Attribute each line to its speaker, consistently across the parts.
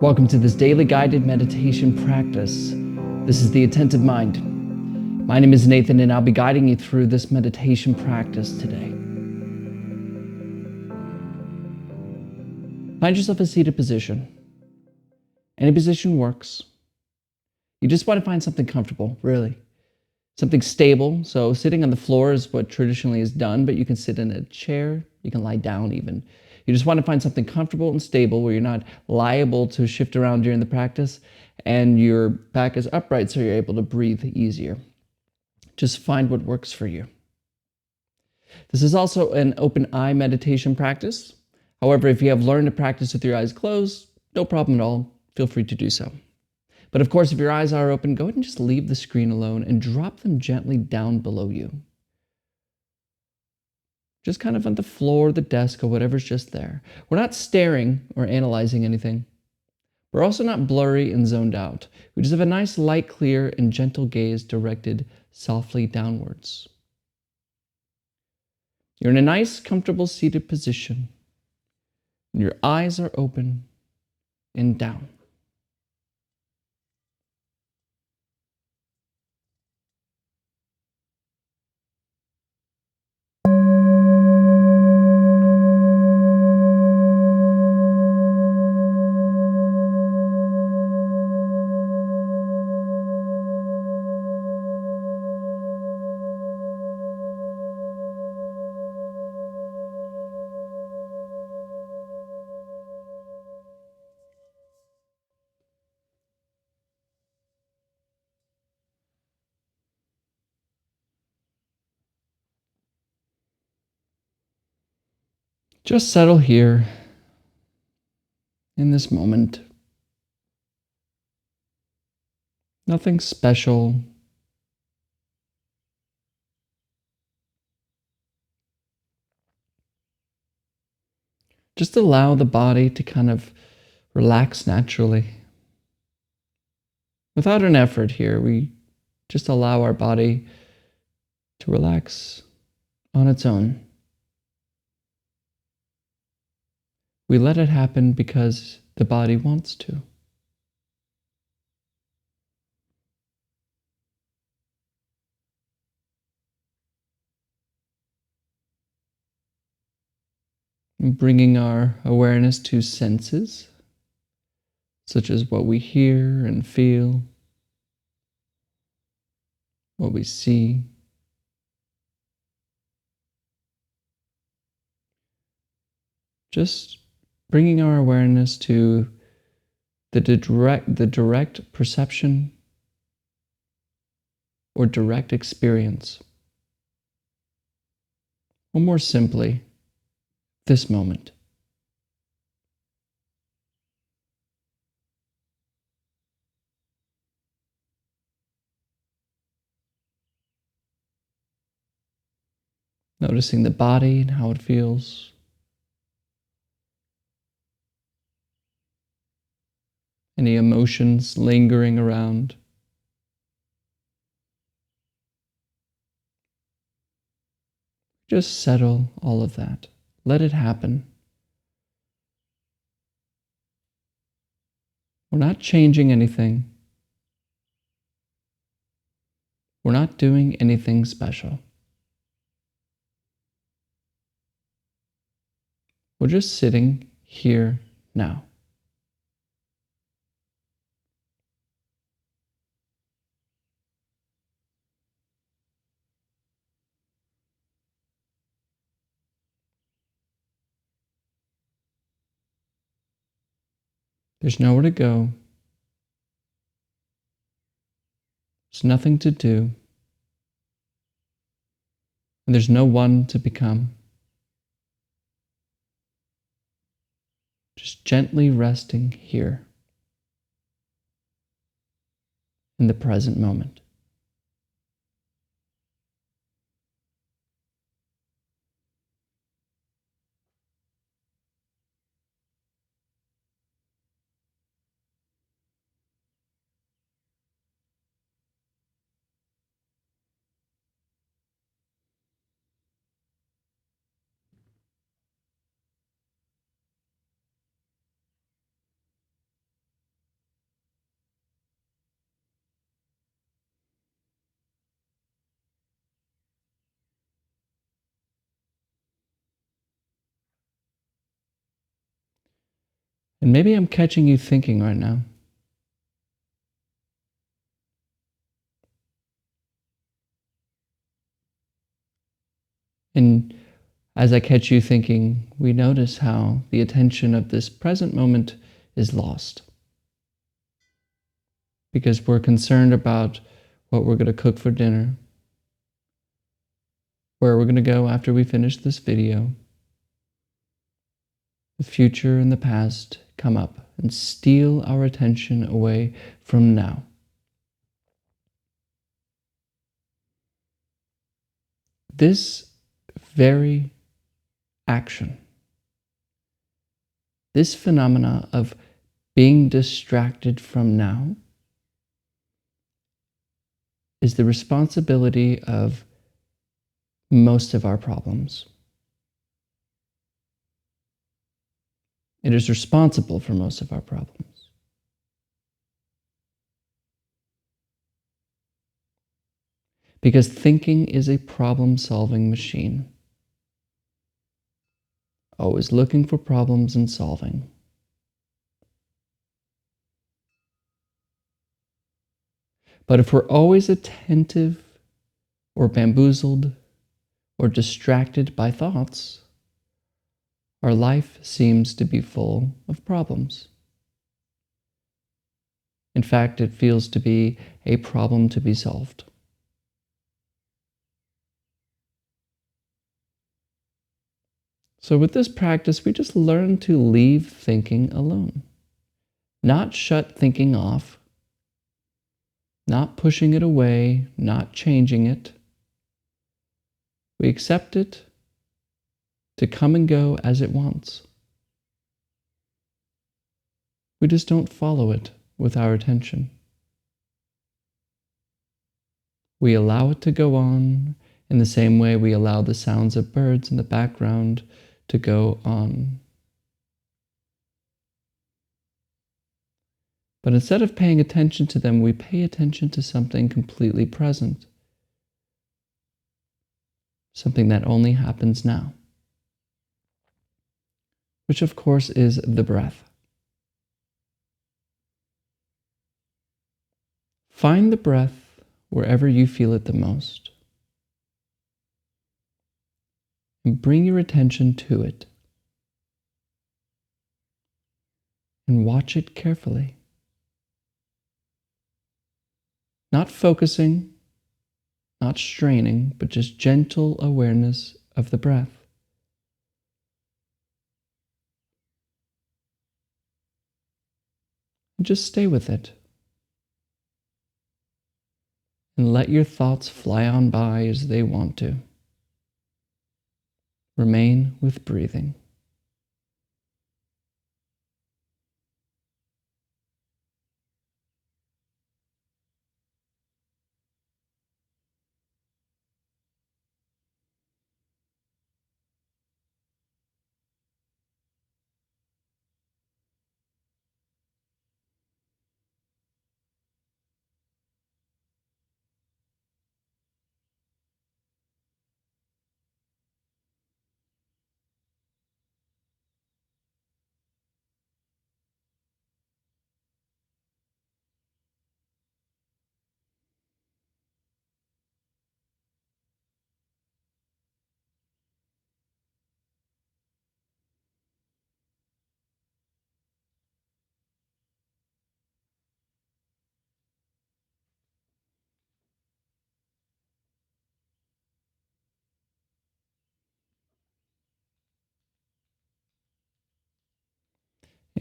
Speaker 1: Welcome to this daily guided meditation practice. This is the Attentive Mind. My name is Nathan, and I'll be guiding you through this meditation practice today. Find yourself a seated position. Any position works. You just want to find something comfortable, really. Something stable. So sitting on the floor is what traditionally is done, but you can sit in a chair. You can lie down even. You just want to find something comfortable and stable where you're not liable to shift around during the practice and your back is upright so you're able to breathe easier. Just find what works for you. This is also an open eye meditation practice. However, if you have learned to practice with your eyes closed, no problem at all. Feel free to do so. But of course, if your eyes are open, go ahead and just leave the screen alone and drop them gently down below you. Just kind of on the floor, the desk, or whatever's just there. We're not staring or analyzing anything. We're also not blurry and zoned out. We just have a nice, light, clear, and gentle gaze directed softly downwards. You're in a nice, comfortable seated position, and your eyes are open and down. Just settle here in this moment. Nothing special. Just allow the body to kind of relax naturally. Without an effort here, we just allow our body to relax on its own. We let it happen because the body wants to. Bringing our awareness to senses, such as what we hear and feel, what we see. Just bringing our awareness to the direct perception or direct experience. Or more simply, this moment. Noticing the body and how it feels. Any emotions lingering around. Just settle all of that. Let it happen. We're not changing anything. We're not doing anything special. We're just sitting here now. There's nowhere to go. There's nothing to do. And there's no one to become. Just gently resting here in the present moment. And maybe I'm catching you thinking right now. And as I catch you thinking, we notice how the attention of this present moment is lost. Because we're concerned about what we're going to cook for dinner, where we're going to go after we finish this video. The future and the past come up and steal our attention away from now. This very action, this phenomena of being distracted from now, is the responsibility of most of our problems. It is responsible for most of our problems. Because thinking is a problem-solving machine, always looking for problems and solving. But if we're always attentive or bamboozled or distracted by thoughts, our life seems to be full of problems. In fact, it feels to be a problem to be solved. So with this practice, we just learn to leave thinking alone. Not shut thinking off, not pushing it away, not changing it. We accept it to come and go as it wants. We just don't follow it with our attention. We allow it to go on in the same way we allow the sounds of birds in the background to go on. But instead of paying attention to them, we pay attention to something completely present, something that only happens now, which of course is the breath. Find the breath wherever you feel it the most, and bring your attention to it, and watch it carefully. Not focusing, not straining, but just gentle awareness of the breath. And just stay with it. And let your thoughts fly on by as they want to. Remain with breathing.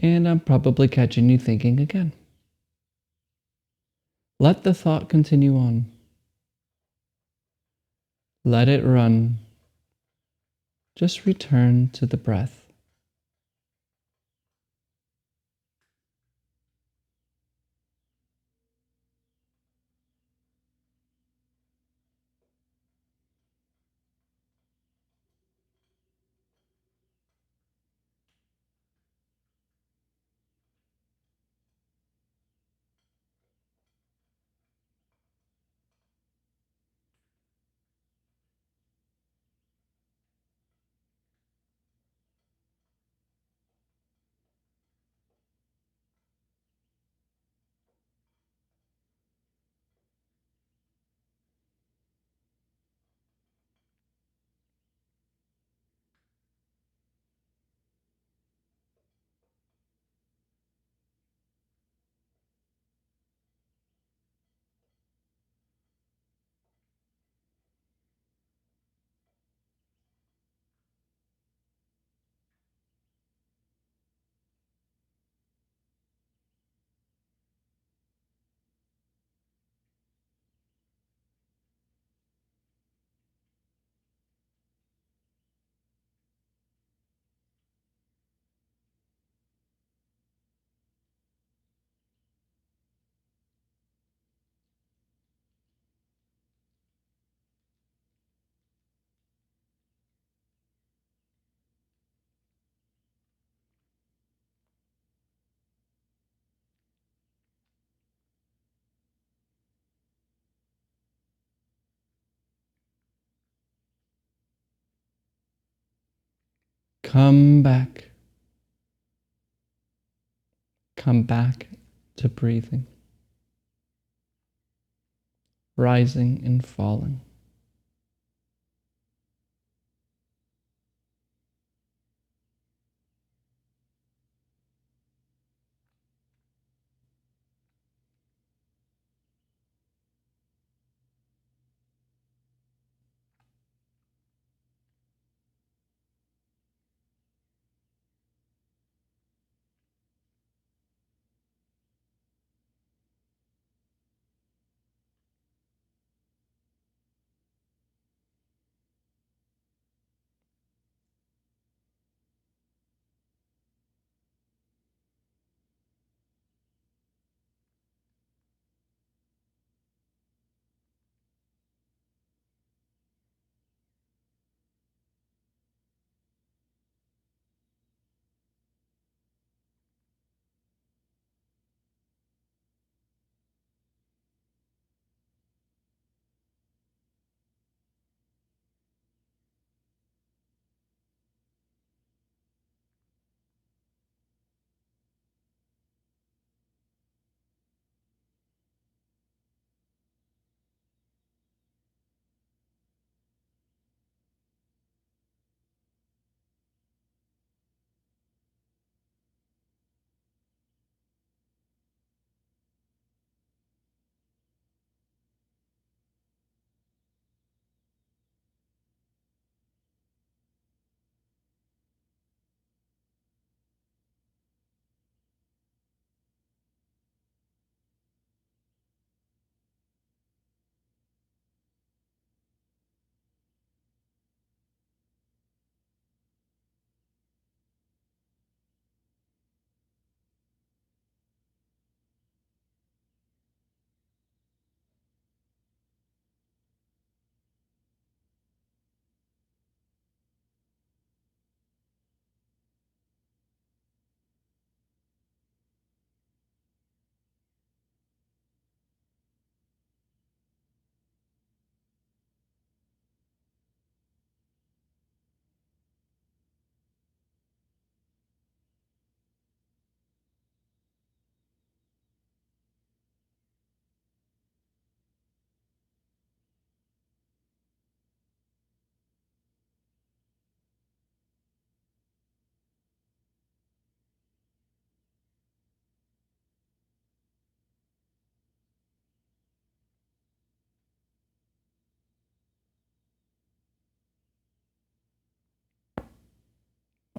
Speaker 1: And I'm probably catching you thinking again. Let the thought continue on. Let it run. Just return to the breath. Come back. Come back to breathing, rising and falling.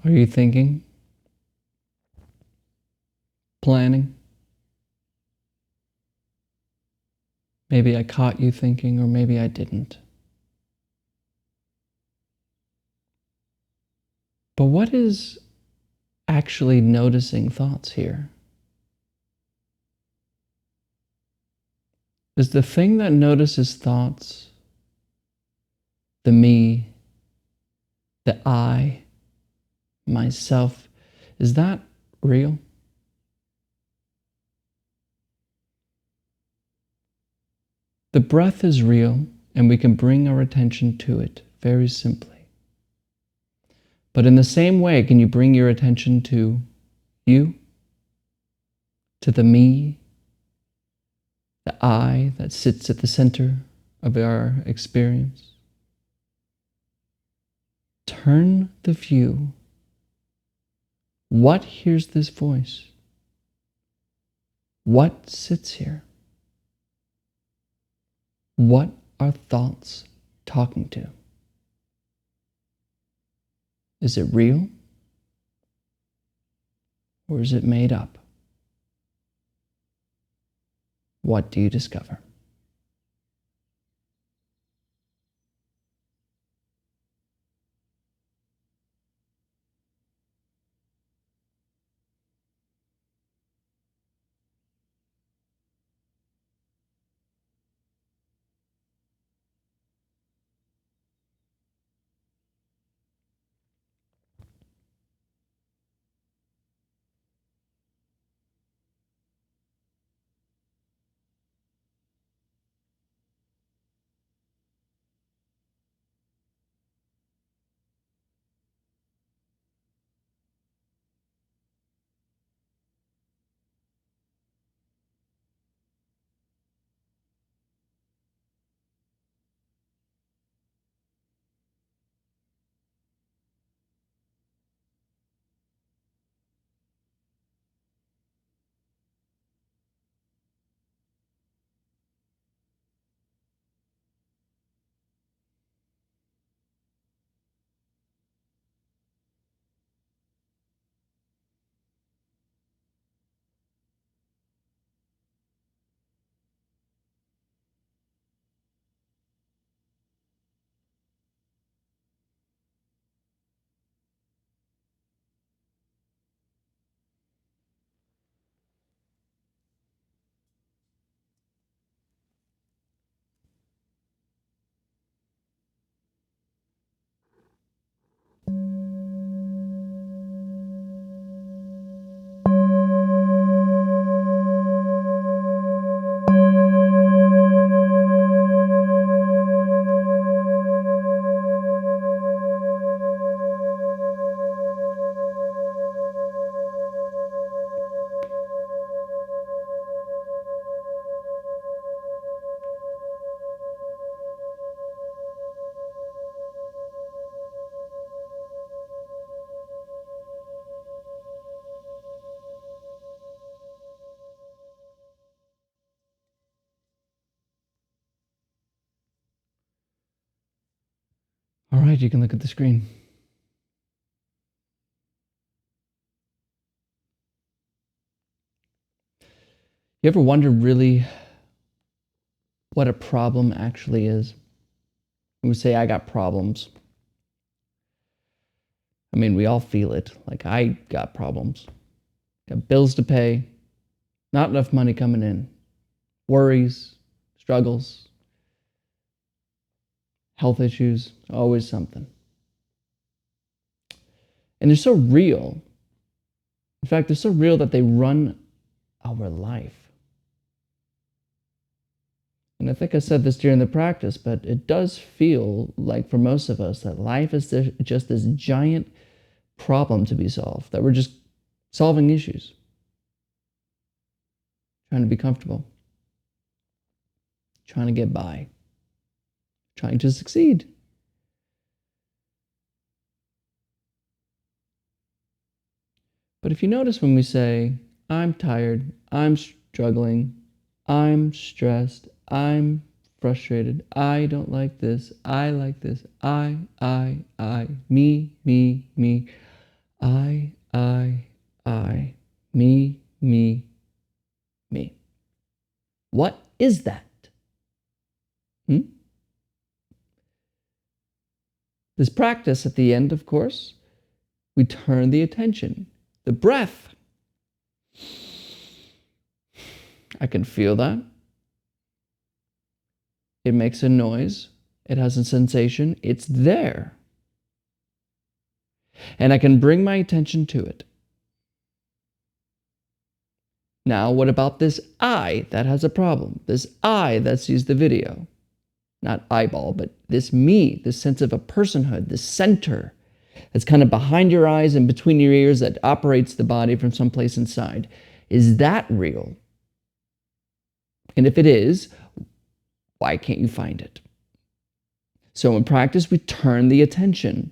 Speaker 1: Are you thinking? Planning? Maybe I caught you thinking, or maybe I didn't. But what is actually noticing thoughts here? Is the thing that notices thoughts the me, the I, myself, is that real? The breath is real, and we can bring our attention to it very simply. But in the same way, can you bring your attention to you, to the me, the I that sits at the center of our experience? Turn the view. What hears this voice? What sits here? What are thoughts talking to? Is it real? Or is it made up? What do you discover? All right, you can look at the screen. You ever wonder really what a problem actually is? When we say, I got problems, I mean, we all feel it. Like, I got problems. Got bills to pay, not enough money coming in, worries, struggles, health issues, always something. And they're so real. In fact, they're so real that they run our life. And I think I said this during the practice, but it does feel like for most of us that life is just this giant problem to be solved, that we're just solving issues, trying to be comfortable, trying to get by, trying to succeed. But if you notice when we say, I'm tired, I'm struggling, I'm stressed, I'm frustrated, I don't like this, I like this, I, me, I, me. What is that? This practice at the end, of course, we turn the attention, the breath. I can feel that. It makes a noise. It has a sensation. It's there. And I can bring my attention to it. Now, what about this I that has a problem? This I that sees the video. Not eyeball, but this me, this sense of a personhood, this center that's kind of behind your eyes and between your ears that operates the body from someplace inside. Is that real? And if it is, why can't you find it? So in practice, we turn the attention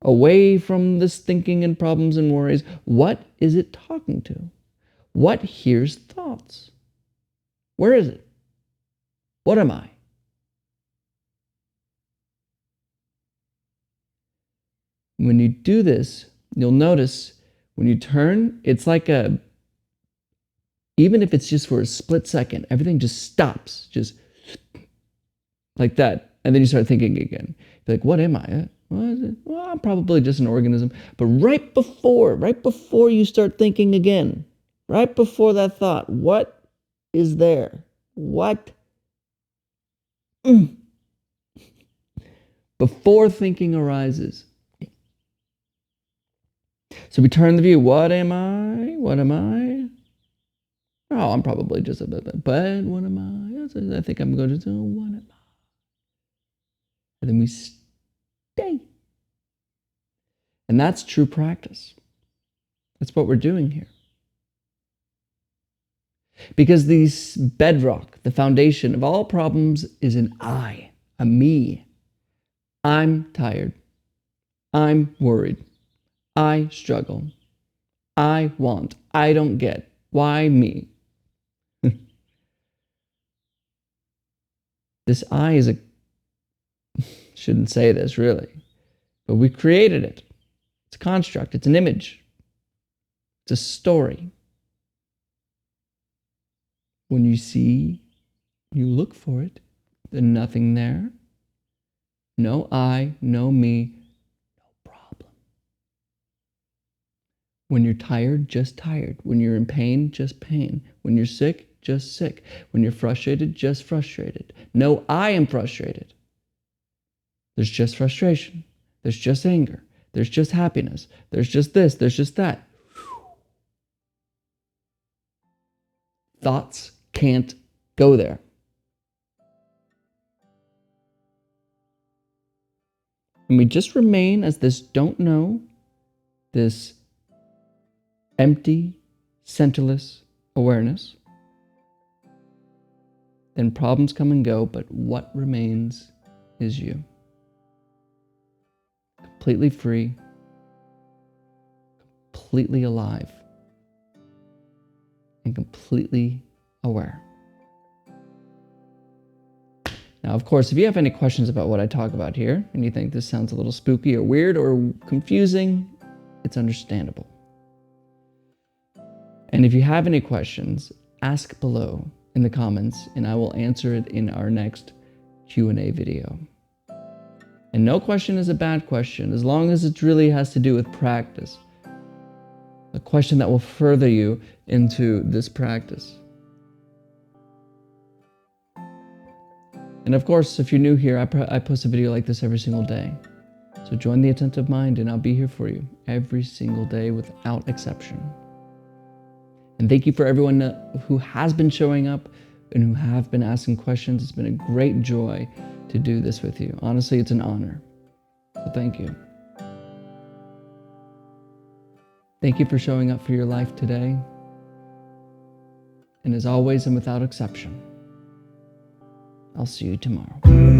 Speaker 1: away from this thinking and problems and worries. What is it talking to? What hears thoughts? Where is it? What am I? When you do this, you'll notice when you turn, it's like even if it's just for a split second, everything just stops, just like that. And then you start thinking again. You're like, what am I? What is it? Well, I'm probably just an organism. But right before you start thinking again, right before that thought, what is there? What? Before thinking arises. So we turn the view. What am I? What am I? Oh, I'm probably just a bit, but what am I? I think I'm going to do, what am I? And then we stay. And that's true practice. That's what we're doing here. Because the bedrock, the foundation of all problems is an I, a me. I'm tired. I'm worried. I struggle. I want. I don't get. Why me? This I is shouldn't say this really, but we created it. It's a construct. It's an image. It's a story. When you see, you look for it, there's nothing there. No I, no me, no problem. When you're tired, just tired. When you're in pain, just pain. When you're sick, just sick. When you're frustrated, just frustrated. No, I am frustrated. There's just frustration. There's just anger. There's just happiness. There's just this. There's just that. Thoughts can't go there. And we just remain as this don't know, this empty, centerless awareness. Then problems come and go, but what remains is you. Completely free, completely alive, and completely aware. Now, of course, if you have any questions about what I talk about here, and you think this sounds a little spooky or weird or confusing, it's understandable. And if you have any questions, ask below in the comments, and I will answer it in our next Q&A video. And no question is a bad question, as long as it really has to do with practice. A question that will further you into this practice. And of course, if you're new here, I post a video like this every single day. So join the Attentive Mind, and I'll be here for you every single day without exception. And thank you for everyone who has been showing up and who have been asking questions. It's been a great joy to do this with you. Honestly, it's an honor. So thank you. Thank you for showing up for your life today. And as always and without exception, I'll see you tomorrow.